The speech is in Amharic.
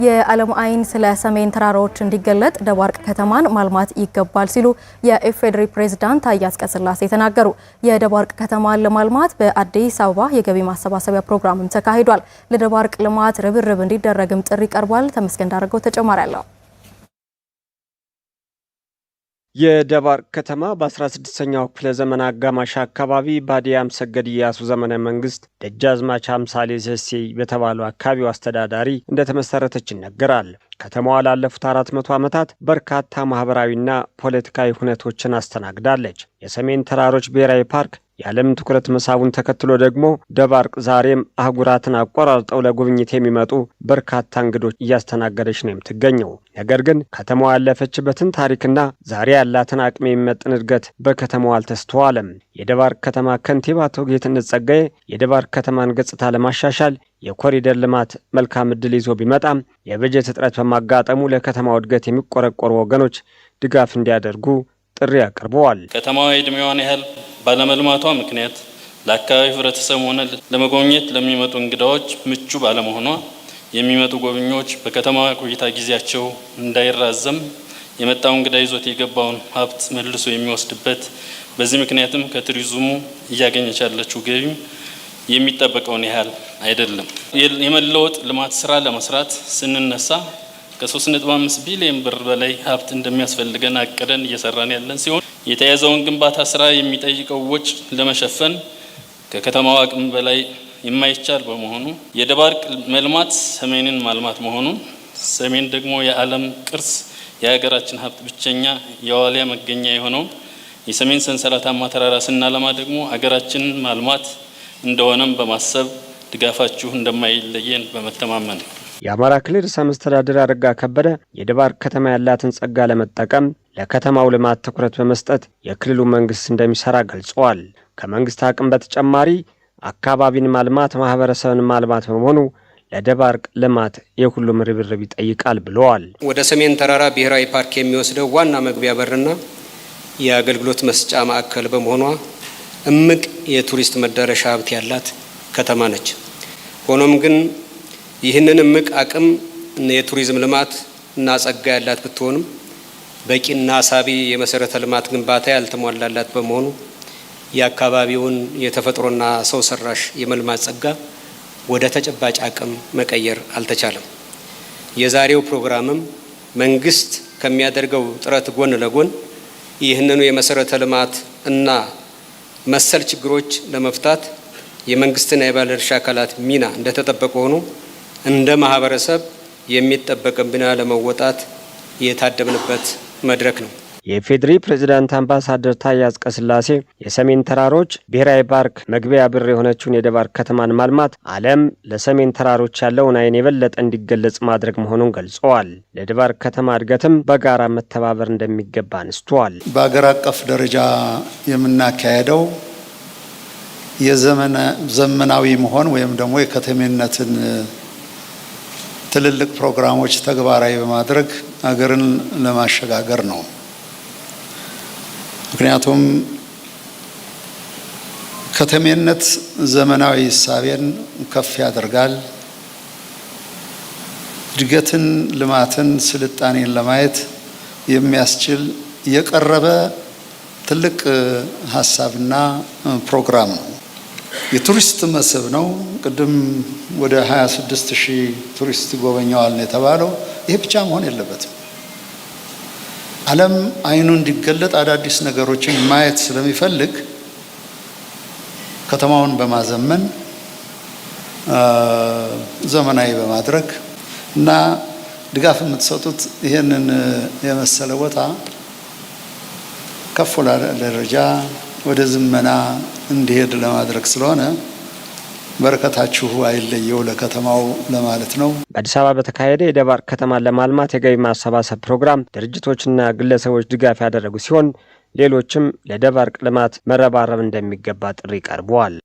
የዓለም አይን ስለ ሰሜን ተራሮች እንዲገለጥ ደባርቅ ከተማን ማልማት ይገባል ሲሉ የኢፌዴሪ ፕሬዝዳንት ታዬ አጽቀሥላሴ ተናገሩ። የደባርቅ ከተማን ለማልማት በአዲስ አበባ የገቢ ማሰባሰቢያ ፕሮግራምም ተካሂዷል። ለደባርቅ ልማት ርብርብ እንዲደረግም ጥሪ ቀርቧል። ተመስገን ዳረገው ተጨማሪ አለው። የደባርቅ ከተማ በ16ኛው ክፍለ ዘመን አጋማሽ አካባቢ በአዲያም ሰገድ ኢያሱ ዘመነ መንግስት ደጃዝማች አምሳሌ ዘሴ በተባሉ አካባቢው አስተዳዳሪ እንደተመሰረተች ይነገራል። ከተማዋ ላለፉት 400 ዓመታት በርካታ ማህበራዊና ፖለቲካዊ ሁነቶችን አስተናግዳለች። የሰሜን ተራሮች ብሔራዊ ፓርክ የዓለም ትኩረት መሳቡን ተከትሎ ደግሞ ደባርቅ ዛሬም አህጉራትን አቆራርጠው ለጉብኝት የሚመጡ በርካታ እንግዶች እያስተናገደች ነው የምትገኘው። ነገር ግን ከተማዋ ያለፈችበትን ታሪክና ዛሬ ያላትን አቅም የሚመጥን እድገት በከተማዋ አልተስተዋለም። የደባርቅ ከተማ ከንቲባ አቶ ጌትነት ጸጋዬ የደባርቅ ከተማን ገጽታ ለማሻሻል የኮሪደር ልማት መልካም ዕድል ይዞ ቢመጣም የበጀት እጥረት በማጋጠሙ ለከተማው እድገት የሚቆረቆሩ ወገኖች ድጋፍ እንዲያደርጉ ጥሪ አቅርበዋል። ከተማዋ የዕድሜዋን ያህል ባለመልማቷ ምክንያት ለአካባቢ ህብረተሰብ ሆነ ለመጎብኘት ለሚመጡ እንግዳዎች ምቹ ባለመሆኗ የሚመጡ ጎብኚዎች በከተማዋ ቆይታ ጊዜያቸው እንዳይራዘም የመጣው እንግዳ ይዞት የገባውን ሀብት መልሶ የሚወስድበት፣ በዚህ ምክንያትም ከቱሪዝሙ እያገኘች ያለችው ገቢ የሚጠበቀውን ያህል አይደለም። የመለወጥ ልማት ስራ ለመስራት ስንነሳ ከ3.5 ቢሊዮን ብር በላይ ሀብት እንደሚያስፈልገን አቅደን እየሰራን ያለን ሲሆን የተያዘውን ግንባታ ስራ የሚጠይቀው ወጪ ለመሸፈን ከከተማው አቅም በላይ የማይቻል በመሆኑ የደባርቅ መልማት ሰሜንን ማልማት መሆኑን፣ ሰሜን ደግሞ የዓለም ቅርስ የሀገራችን ሀብት ብቸኛ የዋሊያ መገኛ የሆነው የሰሜን ሰንሰለታማ ተራራ ስናለማ ደግሞ ሀገራችንን ማልማት እንደሆነም በማሰብ ድጋፋችሁ እንደማይለየን በመተማመን የአማራ ክልል ርዕሰ መስተዳድር አረጋ ከበደ የደባርቅ ከተማ ያላትን ጸጋ ለመጠቀም ለከተማው ልማት ትኩረት በመስጠት የክልሉ መንግስት እንደሚሰራ ገልጸዋል። ከመንግስት አቅም በተጨማሪ አካባቢን ማልማት ማህበረሰብን ማልማት በመሆኑ ለደባርቅ ልማት የሁሉም ርብርብ ይጠይቃል ብለዋል። ወደ ሰሜን ተራራ ብሔራዊ ፓርክ የሚወስደው ዋና መግቢያ በርና የአገልግሎት መስጫ ማዕከል በመሆኗ እምቅ የቱሪስት መዳረሻ ሀብት ያላት ከተማ ነች። ሆኖም ግን ይህንን እምቅ አቅም የቱሪዝም ልማት እና ጸጋ ያላት ብትሆንም በቂና ሳቢ የመሰረተ ልማት ግንባታ ያልተሟላላት በመሆኑ የአካባቢውን የተፈጥሮና ሰው ሰራሽ የመልማት ጸጋ ወደ ተጨባጭ አቅም መቀየር አልተቻለም። የዛሬው ፕሮግራምም መንግስት ከሚያደርገው ጥረት ጎን ለጎን ይህንኑ የመሰረተ ልማት እና መሰል ችግሮች ለመፍታት የመንግስትና የባለድርሻ አካላት ሚና እንደተጠበቀ ሆኖ እንደ ማህበረሰብ የሚጠበቅብን ለመወጣት የታደምንበት መድረክ ነው። የኢፌዴሪ ፕሬዝዳንት አምባሳደር ታዬ አጽቀሥላሴ የሰሜን ተራሮች ብሔራዊ ፓርክ መግቢያ በር የሆነችውን የደባርቅ ከተማን ማልማት ዓለም ለሰሜን ተራሮች ያለውን አይን የበለጠ እንዲገለጽ ማድረግ መሆኑን ገልጸዋል። ለደባርቅ ከተማ እድገትም በጋራ መተባበር እንደሚገባ አንስተዋል። በአገር አቀፍ ደረጃ የምናካሄደው የዘመናዊ መሆን ወይም ደግሞ የከተሜነትን ትልልቅ ፕሮግራሞች ተግባራዊ በማድረግ አገርን ለማሸጋገር ነው። ምክንያቱም ከተሜነት ዘመናዊ እሳቤን ከፍ ያደርጋል። እድገትን፣ ልማትን፣ ስልጣኔን ለማየት የሚያስችል የቀረበ ትልቅ ሀሳብና ፕሮግራም ነው። የቱሪስት መስህብ ነው። ቅድም ወደ 26,000 ቱሪስት ጎበኛዋል ነው የተባለው። ይሄ ብቻ መሆን የለበትም። ዓለም አይኑ እንዲገለጥ አዳዲስ ነገሮችን ማየት ስለሚፈልግ ከተማውን በማዘመን ዘመናዊ በማድረግ እና ድጋፍ የምትሰጡት ይሄንን የመሰለ ቦታ ከፍ ወዳለ ደረጃ ወደ ዝመና እንዲሄድ ለማድረግ ስለሆነ በረከታችሁ አይለየው ለከተማው ለማለት ነው። በአዲስ አበባ በተካሄደ የደባርቅ ከተማን ለማልማት የገቢ ማሰባሰብ ፕሮግራም ድርጅቶችና ግለሰቦች ድጋፍ ያደረጉ ሲሆን ሌሎችም ለደባርቅ ልማት መረባረብ እንደሚገባ ጥሪ ቀርበዋል።